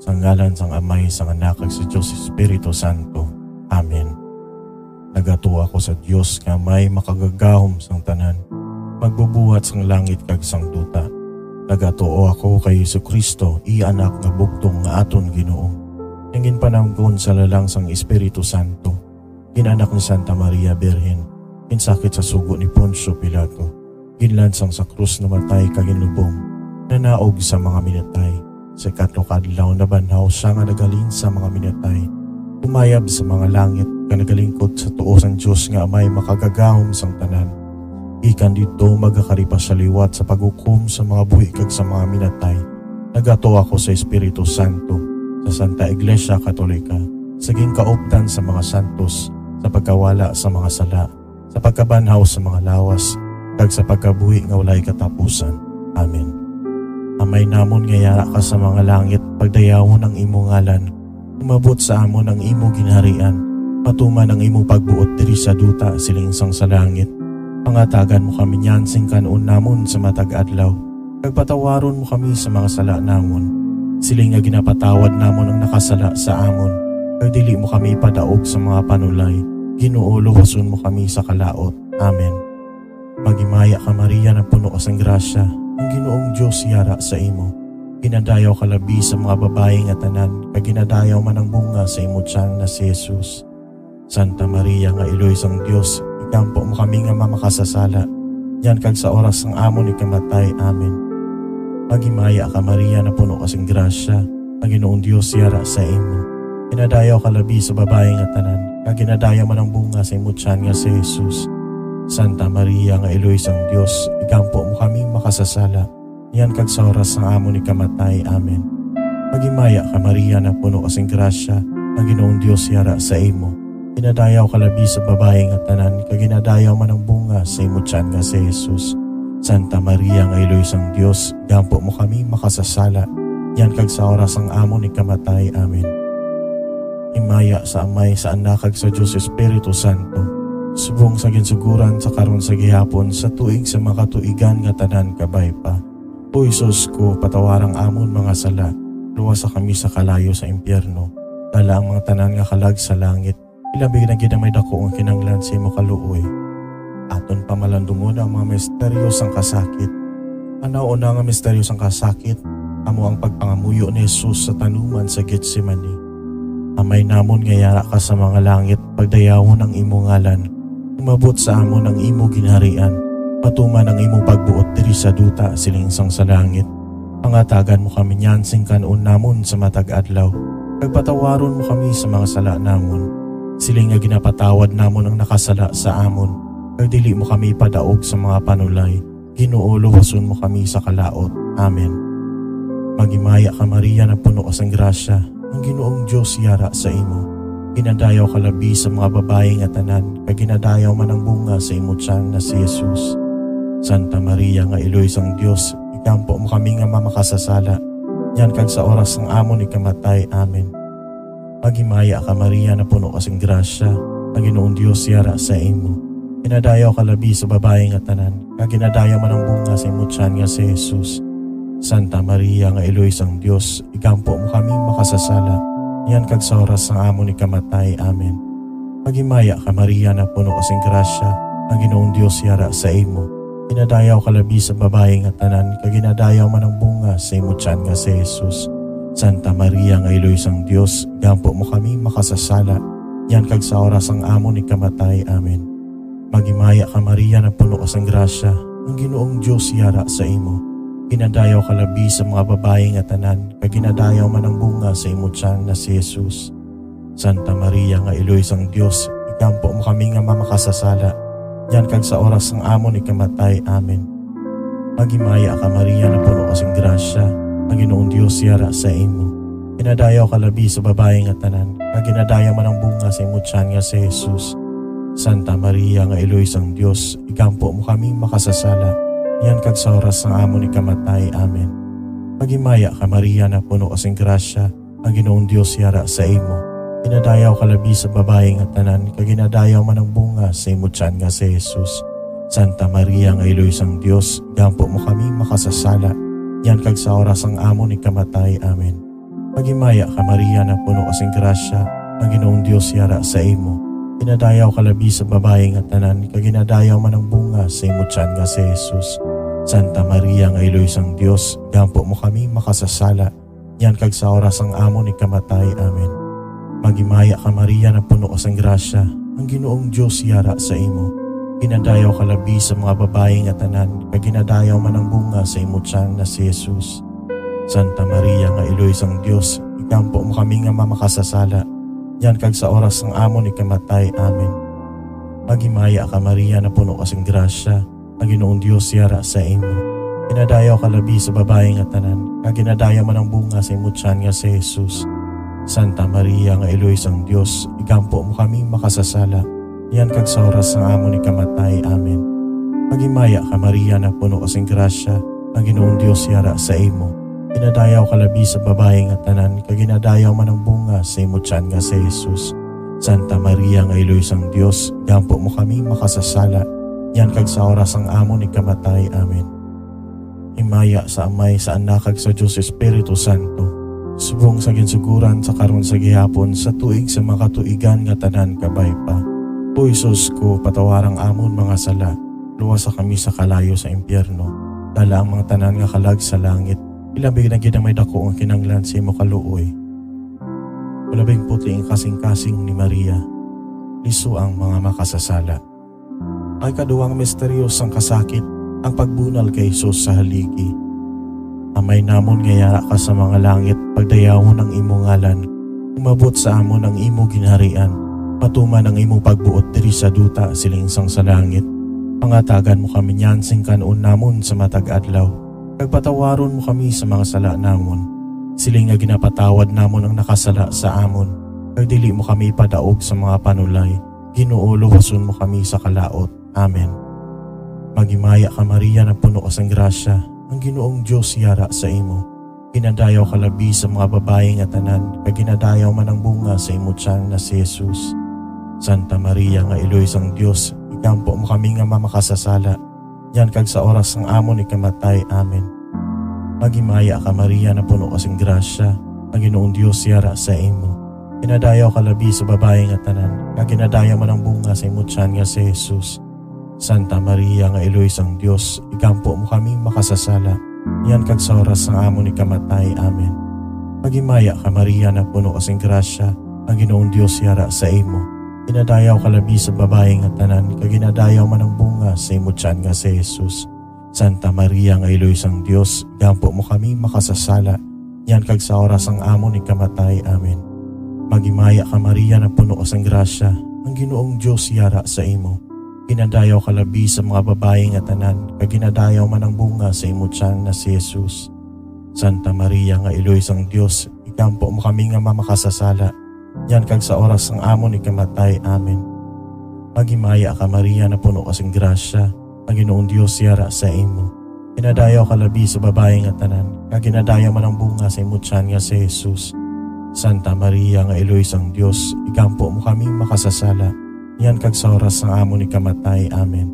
Sa ngalan sang Amay, sang Anak, kag sa Dios Espiritu Santo. Amen. Nagatuo ako sa Dios nga may makagagahom sang tanan, magbubuhat sang langit kag sang duta. Nagatuo ako kay Jesucristo, i-anak nga bugtong nga aton Ginoo. Nangin pananggon sa lalang sang Espiritu Santo, ginanak ni Santa Maria Birhen, kinsakit sa sugo ni Poncio Pilato, ginlansang sa krus namatay kag ginlubong, nanaog sa mga minatay. Sa ikatlong adlaw na banhaw siya nga nagalin sa mga minatay, umayab sa mga langit nga nagalingkod sa tuo sang Dios nga may makagagahom sang tanan. Ikan dito magakaripas sa liwat sa paghukom sa mga buhi kag sa mga minatay. Nagato ako sa Espiritu Santo, sa Santa Iglesia Katolika, sa kauptan sa mga santos, sa pagkawala sa mga sala, sa pagkabanhaw sa mga lawas, kag sa pagkabuhi nga walay katapusan. Amen. Amay namon nga yara ka sa mga langit, pagdayawon ang imo ngalan, umabot sa amon ang imo ginharian, patuman ang imo pagbuot diri sa duta silingsang sa langit. Pangatagan mo kami niyan sing kanon namon sa matag adlaw, pagpatawaron mo kami sa mga sala namon, siling nga ginapatawad namon ang nakasala sa amon, pagdili mo kami padaog sa mga panulay, Ginoo luwason mo kami sa kalaot. Amen. Magimaya ka Maria na puno ka sang grasya, ang Ginoong Diyos yara sa imo. Ginadayaw ka labi sa mga babae nga tanan, kag ginadayaw man ang bunga sa imo tiyan na si Jesus. Santa Maria nga Iloy sang Dios, ikampo mo kami nga mamakasasala, yan kag sa oras ng amon ni kamatay. Amen. Magimaya ka Maria na puno ka sang grasya, ang Ginoong Diyos yara sa imo. Ginadayaw ka labi sa babae nga tanan, kag ginadayaw man ang bunga sa imo tiyan nga si Jesus. Santa Maria nga Iloy sang Dios, ikampo mo kami makasasala, yan kag sa oras ng amon ni kamatay. Amen. Magimaya ka Maria na puno kasing grasya, ang Ginoong Diyos yara sa imo. Ginadayaw ka labi sa babae nga tanan, kag ginadayaw man ang bunga sa imo tiyan nga si Jesus. Santa Maria nga Iloy sang Dios, ikampo mo kami makasasala, yan kag sa oras ng amon ni kamatay. Amen. Himaya sa Amay, sa Anak, kag sa Dios Espiritu Santo, subong sa ginsuguran sa karon sa gihapon, sa tuig sa makatuigan nga tanan kabay pa. O Isus ko, patawarang amon mga sala, luwasa kami sa kalayo sa impyerno, dala ang mga tanan nga kalag sa langit, ilabi na ginamay dako ang kinanglan sa imo kaluoy. Aton pamalandungon ang mga misteryo sang kasakit. Una nga misteryo sang kasakit, amo ang pagpangamuyo ni Jesus sa tanuman sa Getsemani. Amay namon nga yara ka sa mga langit, pagdayawon ang imo ngalan, umabot sa amon ang imo ginharian, patuman ang imo pagbuot diri sa duta silingsang sa langit. Pangatagan mo kami niyan sing kanon namon sa matag adlaw, pagpatawaron mo kami sa mga sala namon, siling nga ginapatawad namon ang nakasala sa amon, pagdili mo kami padaog sa mga panulay, Ginoo luwason mo kami sa kalaot. Amen. Magimaya ka Maria na puno ka sang grasya, ang Ginoong Diyos yara sa imo. Ginadayaw ka labi sa mga babae nga tanan, kag ginadayaw man ang bunga sa imo tiyan na si Jesus. Santa Maria nga Iloy sang Dios, ikampo mo kami nga mamakasasala, yan kag sa oras ng amon ni kamatay. Amen. Magimaya ka Maria na puno kasing grasya, ang Ginoong Diyos yara sa imo. Ginadayaw ka labi sa babae nga tanan, kag ginadayaw man ang bunga sa imo tiyan nga si Jesus. Santa Maria nga Iloy sang Dios, ikampo mo kami makasasala, yan kag sa oras ng amon ni kamatay. Amen. Magimaya ka Maria na puno kasing grasya, ang Ginoong Diyos yara sa imo. Ginadayaw ka labi sa babae nga tanan, kag ginadayaw man ang bunga sa imo tiyan nga si Jesus. Santa Maria nga Iloy sang Dios, ikampo mo kami makasasala, yan kag sa oras ng amon ni kamatay. Amen. Magimaya ka Maria na puno kasing grasya, ang Ginoong Diyos yara sa imo. Ginadayaw ka labi sa mga babae nga tanan, kag ginadayaw man ang bunga sa imo tiyan na si Jesus. Santa Maria nga Iloy sang Dios, ikampo mo kami nga mamakasasala, yan kag sa oras ng amon ni kamatay. Amen. Magimaya ka Maria na puno kasing grasya, ang Ginoong Diyos yara sa imo. Ginadayaw ka labi sa babae nga tanan, kag ginadayaw man ang bunga sa imo tiyan nga si Jesus. Santa Maria nga Iloy sang Dios, ikampo mo kami makasasala, yan kag sa oras ng amon ni kamatay. Amen. Magimaya ka Maria na puno kasing grasya, ang Ginoong Diyos yara sa imo. Ginadayaw ka labi sa babae nga tanan, kag ginadayaw man ang bunga sa imo tiyan nga si Jesus. Santa Maria nga Iloy sang Dios, ikampo mo kami makasasala, yan kag sa oras ng amon ni kamatay. Amen. Pagimaya ka Maria na puno kasing grasya, ang Ginoong Dios yara sa imo. Pinadayaw ka labi sa babae nga tanan, kaginadayaw man ang bunga sa imo tiyan nga si Jesus. Santa Maria nga Iloy sang Dios, gampo mo kami makasasala, yan kag sa oras ang amo ni kamatay. Amen. Magimaya ka Maria na puno kasing grasya, ang Ginoong Dios yara sa imo. Ginadayaw ka labi sa mga babae nga tanan, kaginadayaw man ang bunga sa imo tiyan na si Jesus. Santa Maria nga Iloy sang Dios, ikampo mo kami nga mamakasasala, yan kag sa oras ng amo ni kamatay. Amen. Magimaya ka Maria na puno kasing grasya, ang Ginoong Dios yara sa imo. Pinadayaw ka labi sa babae nga tanan, kag ginadayaw man ang bunga sa imo tiyan nga si Jesus. Santa Maria nga Iloy sang Dios, ikampo mo kami makasasala, yan kag sa oras ng amo ni kamatay. Amen. Magimaya ka Maria na puno kasing grasya, ang Ginoong Dios yara sa imo. Pinadayaw ka labi sa babae nga tanan, kaginadayaw man ang bunga sa imo tiyan nga si Jesus. Santa Maria nga Iloy sang Dios, gampo mo kami makasasala, yan kag sa oras ang amo ni kamatay. Amen. Himaya sa Amay, sa Anak, kag sa Dios Espiritu Santo, subong sa ginsuguran sa karon sa gihapon, sa tuig sa makatuigan nga tanan kabay pa. O Isus ko, patawarang amon mga sala, luwasa kami sa kalayo sa impyerno, dala ang mga tanan nga kalag sa langit. Ilabig na ginamay dako ang kinanglan sa imo kaluoy. Ulabing puti ang kasing-kasing ni Maria, liso ang mga makasasala. Ay kaduwang misteryos ang kasakit, ang pagbunal kay Jesus sa haligi. Amay namon ngayara ka sa mga langit, pagdayawon ang imo ngalan, umabot sa amon ang imo ginharian, patuman ang imo pagbuot diri sa duta silingsang sa langit. Pangatagan mo kami niyan sing kanuon namon sa matag adlaw. Pagpatawaron mo kami sa mga sala namon, siling nga ginapatawad namon ang nakasala sa amon. Pagdili mo kami padaog sa mga panulay, Ginoo luwason mo kami sa kalaot. Amen. Magimaya ka Maria na puno kasing grasya, ang Ginoong Dios yara sa imo. Ginadayaw ka labi sa mga babae nga tanan, kag ginadayaw man ang bunga sa imo tiyan na si Jesus. Santa Maria nga Iloy sang Dios, ikampo mo kami nga mamakasasala, yan kag sa oras ng amo ni kamatay. Amen. Magimaya ka Maria na puno kasing grasya, ang Ginoong Dios yara sa imo. Ginadayaw ka labi sa babae nga tanan, kag ginadayaw man ang bunga sa imo tiyan nga si Jesus. Santa Maria nga Iloy sang Dios, ikampo mo kami makasasala, yan kag sa oras ng amo ni kamatay. Amen. Magimaya ka Maria na puno kasing grasya, ang Ginoong Dios yara sa imo. Ginadayaw ka labi sa babae nga tanan, kag ginadayaw man ang bunga sa imo tiyan nga si Jesus. Santa Maria nga Iloy sang Dios, gampo mo kami makasasala, yan kag sa oras ang amo ni kamatay. Amen. Magimaya ka Maria na puno kasing grasya, ang Ginoong Dios yara sa imo. Ginadayaw ka labi sa mga babae nga tanan, kag ginadayaw man ang bunga sa imo tiyan na si Jesus. Santa Maria nga Iloy sang Dios, ikampo mo kami nga mamakasasala, yan kag sa oras ng amo ni kamatay. Amen. Magimaya ka Maria na puno kasing grasya, ang Ginoong Dios yara sa imo. Ginadayaw ka labi sa babae nga tanan, kag ginadayaw man ang bunga sa imo tiyan nga si Jesus. Santa Maria nga Iloy sang Dios, ikampo mo kami makasasala, yan kag sa oras ng amo ni kamatay. Amen.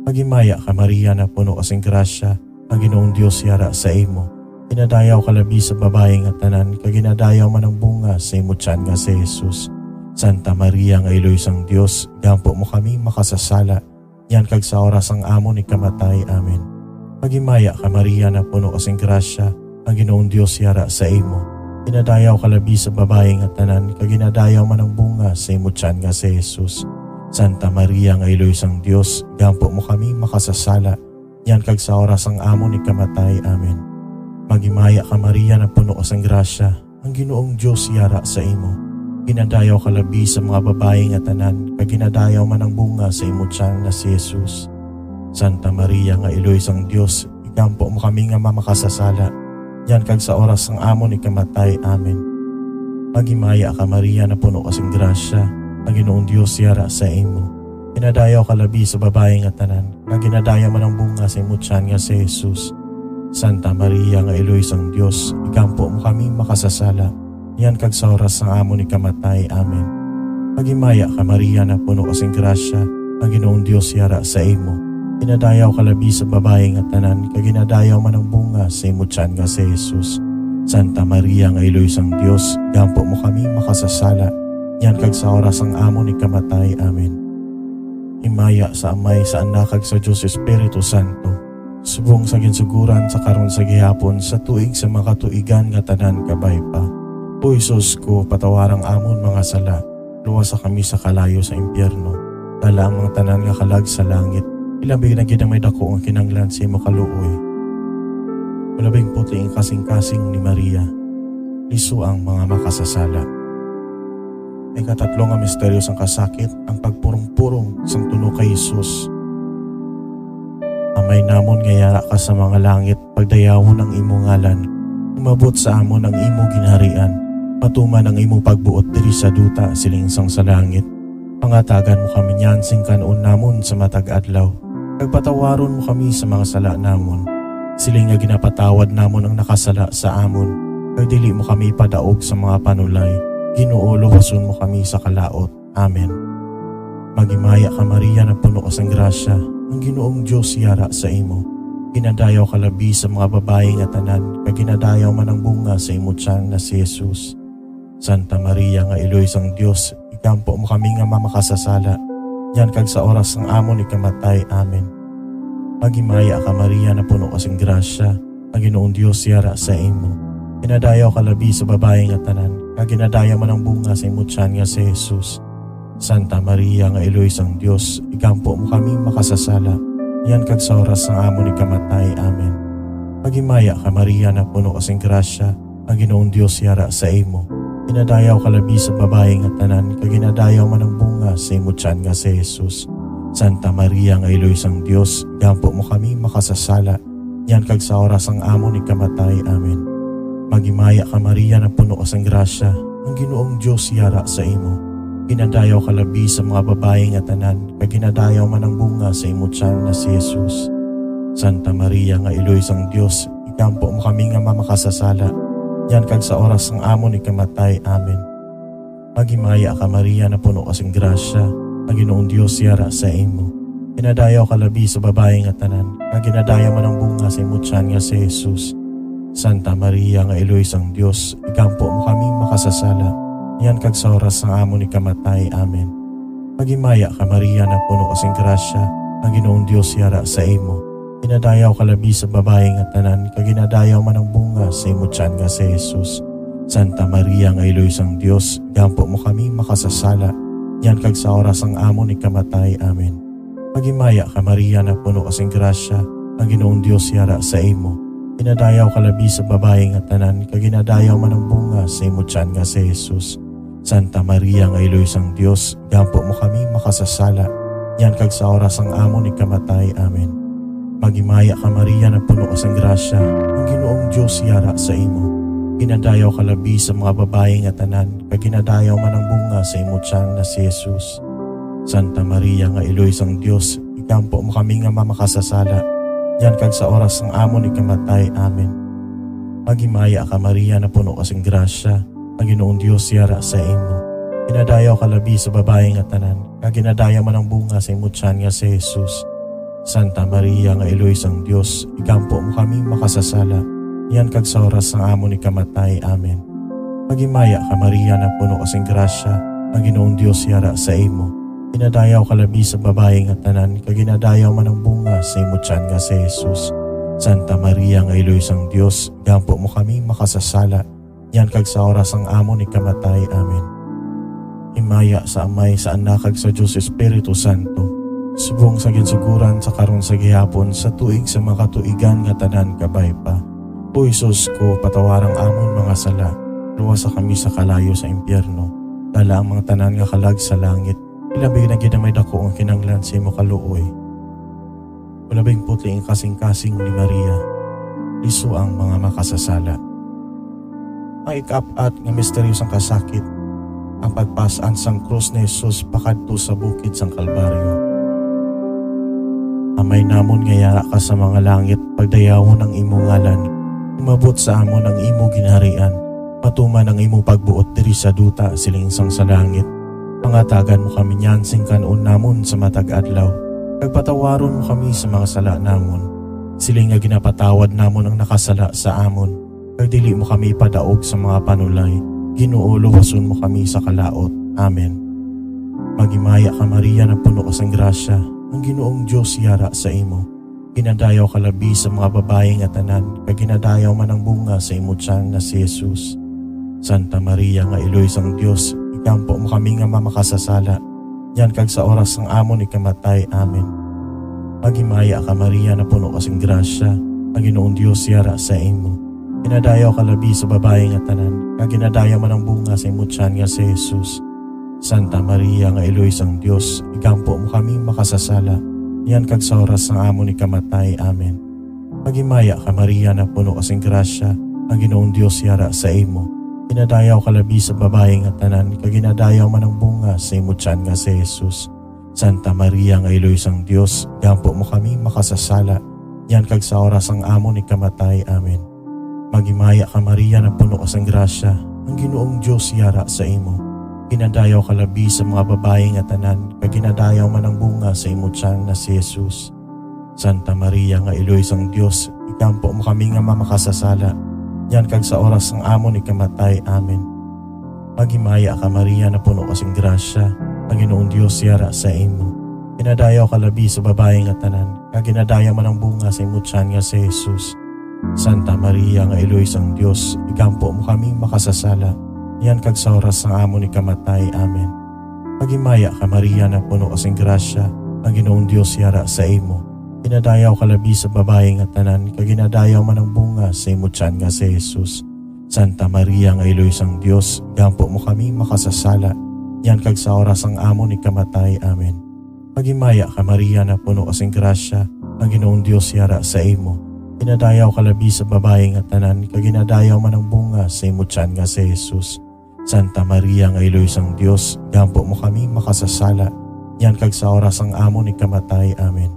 Magimaya ka Maria na puno kasing grasya, ang Ginoong Dios yara sa imo. Ginadayaw ka labi sa babae nga tanan, kag ginadayaw man ang bunga sa imo tiyan nga si Jesus. Santa Maria nga Iloy sang Dios, gampo mo kami makasasala, yan kag sa oras ng amo ni kamatay. Amen. Magimaya ka Maria na puno kasing grasya, ang Ginoong Dios yara sa imo. Ginadayaw ka labi sa babae nga tanan, kag ginadayaw man ang bunga sa imo tiyan nga si Jesus. Santa Maria nga Iloy sang Dios, gampo mo kami makasasala, yan kag sa oras ng amo ni kamatay. Amen. Magimaya ka Maria na puno kasing grasya, ang Ginoong Dios yara sa imo. Ginadayaw ka labi sa mga babae nga tanan, kag ginadayaw man ang bunga sa imo tiyan na si Jesus. Santa Maria nga Iloy sang Dios, ikampo mo kami nga mamakasasala, yan kag sa oras ng amo ni kamatay. Amen. Magimaya ka Maria na puno kasing grasya, ang Ginoong Dios yara sa imo. Ginadayaw ka labi sa babae nga tanan, kag ginadayaw man ang bunga sa imo tiyan nga si Jesus. Santa Maria nga Iloy sang Dios, ikampo mo kami makasasala, yan kag sa oras ng amo ni kamatay. Amen. Magimaya ka Maria na puno kasing grasya, ang Ginoong Dios yara sa imo. Ginadayaw ka labi sa babae nga tanan, kag ginadayaw man ang bunga sa imo tiyan nga si Jesus. Santa Maria nga Iloy sang Dios, gampo mo kami makasasala, yan kag sa oras ang amo ni kamatay. Amen. Himaya sa Amay, sa Anak, kag sa Dios Espiritu Santo, subong sa ginsuguran sa karon sa gihapon, sa tuig sa makatuigan nga tanan kabay pa. O Isus ko, patawarang amon mga sala, luwas sa kami sa kalayo sa impyerno, dala ang mga tanan nga kalag sa langit, ilabig na gid ang may dako ang kinanglan sa imo kaluoy. Ulabing puti ang kasing-kasing ni Maria, liso ang mga makasasala. Ikatatlo nga misteryo sang kasakit, ang pagpurong-purong sang tulo kay Isus. Amay namon nga yara ka sa mga langit, pagdayawon ang imo ngalan, umabot sa amon ang imo ginharian, patuman ang imo pagbuot diri sa duta silingsang sa langit. Pangatagan mo kami niyan sing kanon namon sa matag adlaw, pagpatawaron mo kami sa mga sala namon, siling nga ginapatawad namon ang nakasala sa amon, kag dili mo kami padaog sa mga panulay, Ginoo luwason mo kami sa kalaot. Amen. Magimaya ka Maria na puno ka sang grasya, ang Ginoong Dios yara sa imo. Ginadayaw ka labi sa mga babae nga tanan, kag ginadayaw man ang bunga sa imo tiyan na si Jesus. Santa Maria nga Iloy sang Dios, ikampo mo kami nga mamakasasala, yan kag sa oras ng amo ni kamatay. Amen. Magimaya ka Maria na puno ka sang grasya, ang Ginoong Dios yara sa imo. Ginadayaw ka labi sa babae nga tanan, kag ginadayaw man ang bunga sa imo tiyan nga si Jesus. Santa Maria nga Iloy sang Dios, ikampo mo kami makasasala, yan kag sa oras ng amo ni kamatay. Amen. Magimaya ka Maria na puno ka sang grasya, ang Ginoong Dios yara sa imo. Ginadayaw ka labi sa babae nga tanan, kag ginadayaw man ang bunga sa imo tiyan nga si Jesus. Santa Maria nga Iloy sang Dios, ikampo mo kami makasasala, yan kag sa oras ng amo ni kamatay. Amen. Magimaya ka Maria na puno ka sang grasya, ang Ginoong Dios yara sa imo. Ginadayaw ka labi sa mga babae nga tanan, kag ginadayaw man ang bunga sa imo tiyan na si Jesus. Santa Maria nga Iloy sang Dios, ikampo mo kami nga mamakasasala, yan kag sa oras ng amo ni kamatay. Amen. Magimaya ka Maria na puno ka sang grasya, ang Ginoong Dios yara sa imo. Ginadayaw ka labi sa babae nga tanan, kag ginadayaw man ang bunga sa imo tiyan nga si Jesus. Santa Maria nga Iloy sang Dios, ikampo mo kami makasasala, yan kag sa oras ng amo ni kamatay. Amen. Magimaya ka Maria na puno ka sang grasya, ang Ginoong Dios yara sa imo. Ginadayaw ka labi sa babae nga tanan, kag ginadayaw man ang bunga sa imo tiyan nga si Jesus. Santa Maria nga Iloy sang Dios, ikampo mo kami makasasala, yan kag sa oras ng amo ni kamatay. Amen. Magimaya ka Maria na puno ka sang grasya, ang Ginoong Dios yara sa imo. Ginadayaw ka labi sa babae nga tanan, kag ginadayaw man ang bunga sa imo tiyan nga si Jesus. Santa Maria nga Iloy sang Dios, ikampo mo kami makasasala, yan kag sa oras ng amo ni kamatay. Amen. Magimaya ka Maria na puno ka sang grasya, ang Ginoong Dios yara sa imo. Ginadayaw ka labi sa mga babae nga tanan, kag ginadayaw man ang bunga sa imo tiyan na si Jesus. Santa Maria nga Iloy sang Dios, ikampo mo kami nga mamakasasala, yan kag sa oras ng amo ni kamatay. Amen. Magimaya ka Maria na puno ka sang grasya, ang Ginoong Dios yara sa imo. Ginadayaw ka labi sa babae nga tanan, kag ginadayaw man ang bunga sa imo tiyan nga si Jesus. Santa Maria nga Iloy sang Dios, ikampo mo kami makasasala, yan kag sa oras ng amo ni kamatay. Amen. Magimaya ka Maria na puno ka sang grasya, ang Ginoong Dios yara sa imo. Ginadayaw ka labi sa babae nga tanan, kag ginadayaw man ang bunga sa imo tiyan nga si Jesus. Santa Maria nga Iloy sang Dios, ikampo mo kami makasasala, yan kag sa oras ng amo ni kamatay. Amen. Himaya sa Amay, sa Anak, kag sa Dios Espiritu Santo, subong sa ginsuguran sa karon sa gihapon, sa tuig sa makatuigan nga tanan kabay pa. O Isus ko, patawarang amon mga sala, luwas sa kami sa kalayo sa impyerno, dala ang mga tanan nga kalag sa langit, ilabig na gid may dako ang kinanglan sa imo kaluoy. Ulabing puti ang kasing-kasing ni Maria, liso ang mga makasasala. Ang ika-4 nga misteryo sang kasakit, ang pagpasaan sang krus ni Jesus pakadto sa bukid sang Kalbaryo. Amay namon nga yara ka sa mga langit, pagdayawon ang imo ngalan, umabot sa amon ang imo ginharian, patuman ang imo pagbuot diri sa duta silingsang sa langit. Pangatagan mo kami niyan sing kanon namon sa matag adlaw, pagpatawaron mo kami sa mga sala namon, siling nga ginapatawad namon ang nakasala sa amon, kag dili mo kami ipadaog sa mga panulay. Ginoo, luwason mo kami sa kalaot. Amen. Magimaya ka Maria na puno ka sang grasya, ang Ginoong Dios yara sa imo. Ginadayaw ka labi sa mga babaeng nga tanan, kag ginadayaw man ang bunga sa imo tiyan na si Jesus. Santa Maria nga iloy sang Dios, ikampo mo kami nga mamakasasala, yan kag sa oras ng amon ikamatay. Amen. Magimaya ka Maria na puno ka sang grasya, ang Ginoong Dios yara sa imo. Ginadayaw ka labi sa babaeng nga tanan, kag ginadayaw man ang bunga sa imo tiyan nga si Jesus. Santa Maria nga iloy sang Dios, ikampo mo kami makasasala, yan kag sa oras ng amon ikamatay. Amen. Magimaya ka Maria na puno ka sang grasya, ang Ginoong Dios yara sa imo. Ginadayaw ka labi sa babaeng nga tanan, kag ginadayaw man ang bunga sa imo tiyan nga si Jesus. Santa Maria nga iloy sang Dios, ikampo mo kami makasasala, yan kag sa oras ng amon ikamatay. Amen. Magimaya ka Maria na puno ka sang grasya, ang Ginoong Dios yara sa imo. Ginadayaw ka labi sa mga babaeng nga tanan, kag ginadayaw man ang bunga sa imo tiyan na si Jesus. Santa Maria nga iloy sang Dios, ikampo mo kami nga mamakasasala, yan kag sa oras ng amon ikamatay. Amen. Magimaya ka Maria na puno ka sang grasya, ang Ginoong Dios yara sa imo. Ginadayaw ka labi sa babaeng nga tanan, kag ginadayaw man ang bunga sa imo tiyan nga si Jesus. Santa Maria nga iloy sang Dios, ikampo mo kami makasasala, yan kag sa oras ng amon ikamatay. Amen. Magimaya ka Maria na puno ka sang grasya, ang Ginoong Dios yara sa imo. Ginadayaw ka labi sa babaeng nga tanan, kag ginadayaw man ang bunga sa imo tiyan nga si Jesus. Santa Maria nga iloy sang Dios, ikampo mo kami makasasala, yan kag sa oras ng amon ikamatay. Amen. Magimaya ka Maria na puno ka sang grasya, ang Ginoong Dios yara sa imo. Ginadayaw ka labi sa babaeng nga tanan, kag ginadayaw man ang bunga sa imo tiyan nga si Jesus. Santa Maria nga iloy sang Dios, ikampo mo kami makasasala, yan kag sa oras ng amon ikamatay. Amen.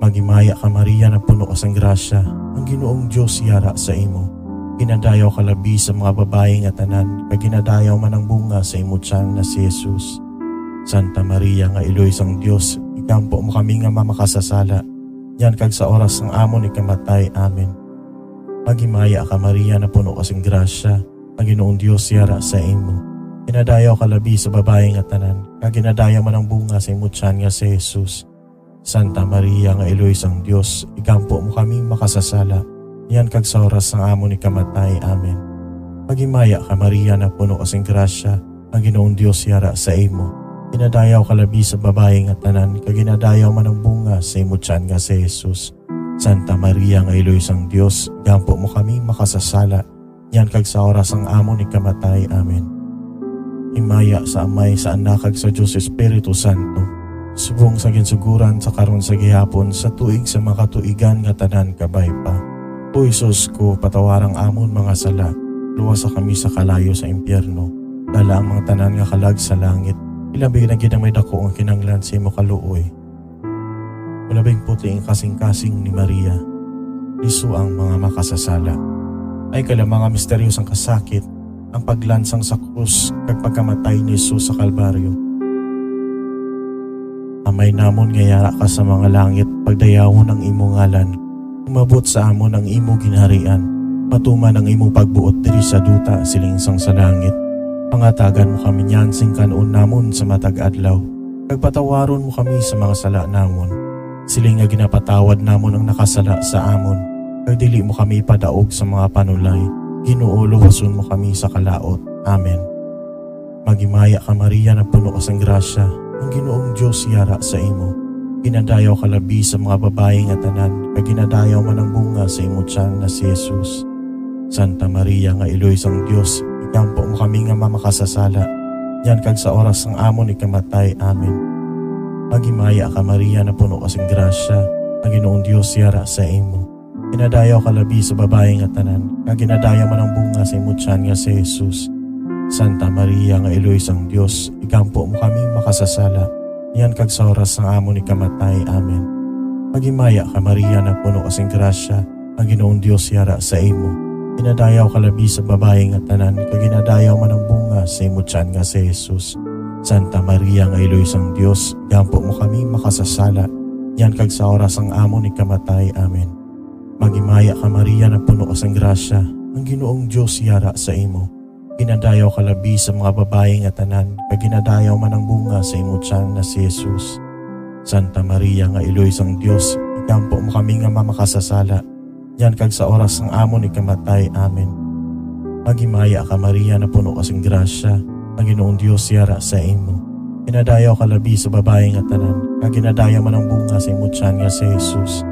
Magimaya ka Maria na puno ka sang grasya, ang Ginoong Dios yara sa imo. Ginadayaw ka labi sa mga babaeng nga tanan, kag ginadayaw man ang bunga sa imo tiyan na si Jesus. Santa Maria nga iloy sang Dios, ikampo mo kami nga mamakasasala, yan kag sa oras ng amon ikamatay. Amen. Magimaya ka Maria na puno ka sang grasya, ang Ginoong Dios yara sa imo. Ginadayaw ka labi sa babaeng nga tanan, kag ginadayaw man ang bunga sa imo tiyan nga si Jesus. Santa Maria nga iloy sang Dios, ikampo mo kami makasasala, yan kag sa oras ng amon ikamatay. Amen. Magimaya ka Maria na puno ka sang grasya, ang Ginoong Dios yara sa imo. Ginadayaw ka labi sa babaeng nga tanan, kag ginadayaw man ang bunga sa imo tiyan nga si Jesus. Santa Maria nga iloy sang Dios, ikampo mo kami makasasala, yan kag sa oras ng amon ikamatay. Amen. Himaya sa Amay, sa Anak, kag sa Dios Espiritu Santo, subong sa ginsuguran sa karon sa gihapon, sa tuig sa makatuigan nga tanan kabay pa. O Isus ko, patawarang amon mga sala, luwasa kami sa kalayo sa impyerno, dala ang mga tanan nga kalag sa langit, ilabig na ginamay dako ang kinanglan sa imo kaluoy. Ulabing puti ang kasing-kasing ni Maria, liso ang mga makasasala. Ay kala mga misteryosang kasakit, ang paglansang sa krus kag pagkamatay ni Jesus sa Kalbaryo. Amay namon nga yara ka sa mga langit, pagdayawon ang imo ngalan, umabot sa amon ang imo ginharian, patuman ang imo pagbuot diri sa duta silingsang sa langit. Pangatagan mo kami niyan sing kanon namon sa matag adlaw, kagpatawaron mo kami sa mga sala namon, siling nga ginapatawad namon ang nakasala sa amon, kag dili mo kami ipadaog sa mga panulay. Ginoo, luwason mo kami sa kalaot. Amen. Magimaya ka Maria na puno ka sang grasya, ang Ginoong Dios yara sa imo. Ginadayaw ka labi sa mga babaeng nga tanan, kag ginadayaw man ang bunga sa imo tiyan na si Jesus. Santa Maria nga iloy sang Dios, ikampo mo kami nga mamakasasala, yan kag sa oras ng amon ikamatay. Amen. Magimaya ka Maria na puno ka sang grasya, ang Ginoong Dios yara sa imo. Ginadayaw ka labi sa babaeng nga tanan, kag ginadayaw man ang bunga sa imo tiyan nga si Jesus. Santa Maria nga iloy sang Dios, ikampo mo kami makasasala, yan kag sa oras ng amon ikamatay. Amen. Magimaya ka Maria na puno ka sang grasya, ang Ginoong Dios yara sa imo. Ginadayaw ka labi sa babaeng nga tanan, kag ginadayaw man ang bunga sa imo tiyan nga si Jesus. Santa Maria nga iloy sang Dios, ikampo mo kami makasasala, yan kag sa oras ng amon ikamatay. Amen. Magimaya ka Maria na puno ka sang grasya, ang Ginoong Dios yara sa imo. Ginadayaw ka labi sa mga babae nga tanan, kag ginadayaw man ang bunga sa imo tiyan na si Jesus. Santa Maria nga iloy sang Dios, ikampo mo kami nga mamakasasala, yan kag sa oras ng amon ikamatay. Amen. Magimaya ka Maria na puno kasing grasya, ang Ginoong Dios yara sa imo. Ginadayaw ka labi sa babae nga tanan, kag ginadayaw man ang bunga sa imo tiyan nga si Jesus.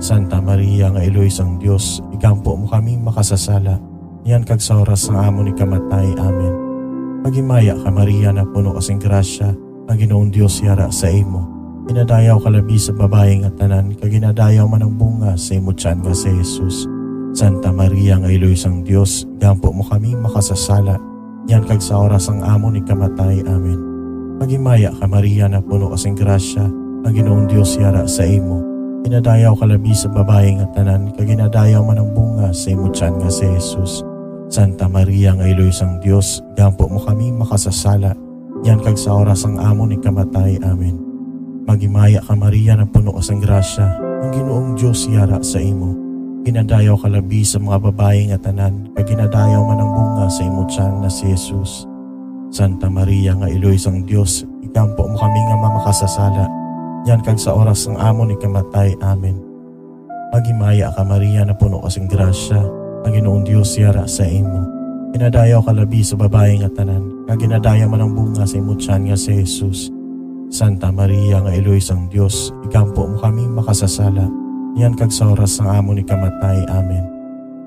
Santa Maria nga iloy sang Dios, ikampo mo kami makasasala, yan kag sa oras ng amon ikamatay. Amen. Magimaya ka Maria na puno kasing grasya, ang Ginoong Dios yara sa imo. Ginadayaw ka labi sa babae nga tanan, kag ginadayaw man ang bunga sa imo tiyan nga si Jesus. Santa Maria nga iloy sang Dios, ikampo mo kami makasasala, yan kag sa oras ng amon ikamatay. Amen. Magimaya ka Maria na puno kasing grasya, ang Ginoong Dios yara sa imo. Ginadayaw ka labi sa babae nga tanan, kag ginadayaw man ang bunga sa imo tiyan nga si Jesus. Santa Maria nga iloy sang Dios, ikampo mo kami makasasala, yan kag sa oras ng amon ikamatay. Amen. Magimaya ka Maria na puno kasing grasya, ang Ginoong Dios yara sa imo. Ginadayaw ka labi sa mga babae nga tanan, kag ginadayaw man ang bunga sa imo tiyan na si Jesus. Santa Maria nga iloy sang Dios, ikampo mo kami nga mamakasasala, yan kag sa oras ng amon ikamatay. Amen. Magimaya ka Maria na puno kasing grasya, ang Ginoong Dios yara sa imo. Ginadayaw ka labi sa babae nga tanan, kag ginadayaw man ang bunga sa imo tiyan nga si Jesus. Santa Maria nga iloy sang Dios, ikampo mo kami makasasala, yan kag sa oras ng amon ikamatay. Amen.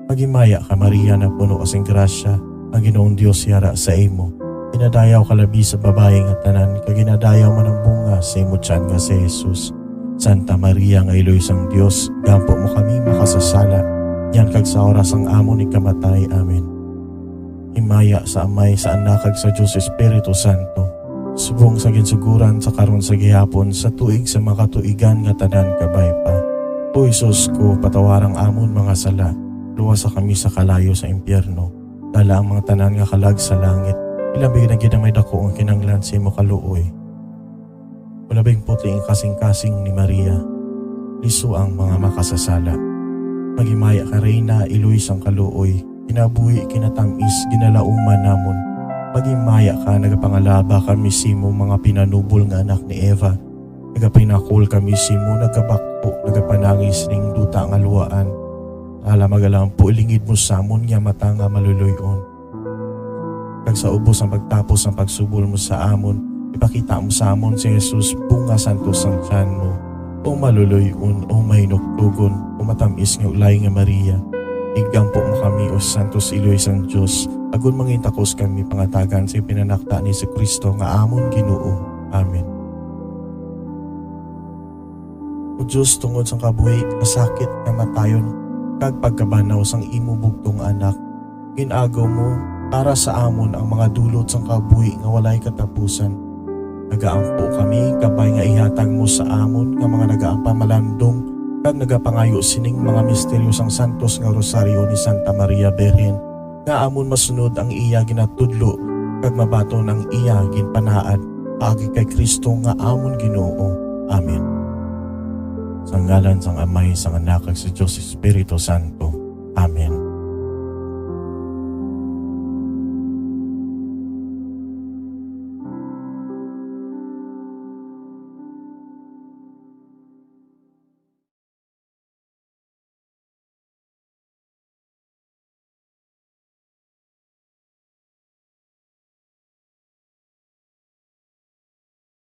Magimaya ka Maria na puno kasing grasya, ang Ginoong Dios yara sa imo. Ginadayaw ka labi sa babae nga tanan, kag ginadayaw man ang bunga sa imo tiyan nga si Jesus. Santa Maria nga iloy sang Dios, ikampo mo kami makasasala, yan kag sa oras ng amon ikamatay. Amen. Himaya sa Amay, sa Anak, kag sa Dios Espiritu Santo, subong sa ginsuguran sa karon sa gihapon, sa tuig sa makatuigan nga tanan kabay pa. O Isus ko, patawarang amon mga sala, luwas sa kami sa kalayo sa impyerno, dala ang mga tanan nga kalag sa langit, ilabig na ginamay dako ang kinanglan sa imo kaluoy. Ulabing puti ang kasing-kasing ni Maria, liso ang mga makasasala. Magimaya ka Reyna, iluy sang kaluoy, kinabuhi, kinatamis, ginalauman namon. Magimaya ka, nagapangalaba kami simo mga pinanubol nga anak ni Eva. Nagapinakul kami simo, nagabakpo, nagapanangis ning duta nga luwaan. Alamagalang po ilingid mo samon nga mata nga maluluyon. Kag sa ubos ang pagtapos ng pagsubol mo sa amon, ipakita mo sa amon si Jesus, bunga santos ang tiyan mo. O maluluyon, o may nuktugon, o matamis nga ulay nga Maria. Igampo mo kami o santos iloy sang Diyos, agon mangintakos kami pangatagan sa pinanakta ni si Kristo nga amon Ginoo. Amen. O Diyos, tungod sang kabuhi, kasakit nga matayon, kag pagkabanaw sang imo bugtong anak, ginagaw mo para sa amon ang mga dulot sang kabuhi nga walay katapusan. Nagaampo kami kabay nga ihatag mo sa amon nga mga nagaapamalandong kag nagapangayo sining mga misteryosang santos nga rosaryo ni Santa Maria Birhen nga amon masunod ang iya ginatudlo kag mabato ng iya ginpanaad agi kay Kristo nga amon Ginoo. Amen. Sa ngalan sang Amay, sang Anak, kag sa Dios Espiritu Santo.